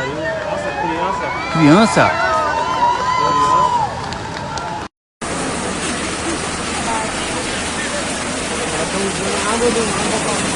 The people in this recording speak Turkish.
Nossa, criança. Criança? Estão usando água do mar.